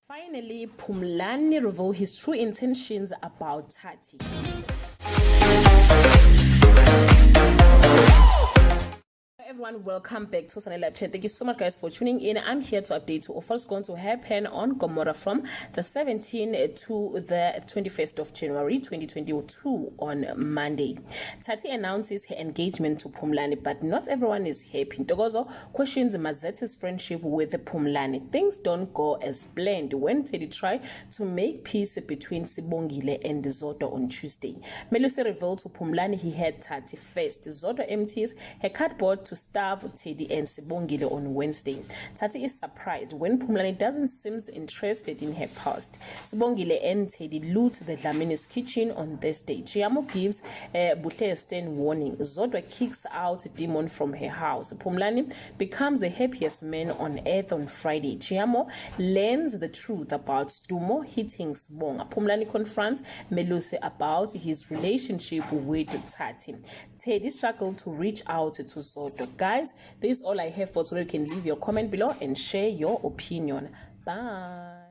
Finally, Phumlani revealed his true intentions about Tati. Everyone, welcome back to Sanela Chat. Thank you so much, guys, for tuning in. I'm here to update you of what's going to happen on Gomora from the 17th to the 21st of January 2022 on Monday. Tati announces her engagement to Phumlani, but not everyone is happy. Ntokozo questions Mazetti's friendship with Phumlani. Things don't go as planned when Teddy tried to make peace between Sibongile and Zoto on Tuesday. Melusi revealed to Phumlani he had Tati first. Zoto empties her cardboard to starve Teddy and Sibongile on Wednesday. Tati is surprised when Phumlani doesn't seem interested in her past. Sibongile and Teddy loot the Dlamini's kitchen on Thursday. Chiamo gives a Buhle stern warning. Zodwa kicks out a demon from her house. Phumlani becomes the happiest man on earth on Friday. Chiamo learns the truth about Dumo hitting Sibonga. Phumlani confronts Melusi about his relationship with Tati. Teddy struggled to reach out to Zodwa. Guys, this is all I have for today. You can leave your comment below and share your opinion. Bye.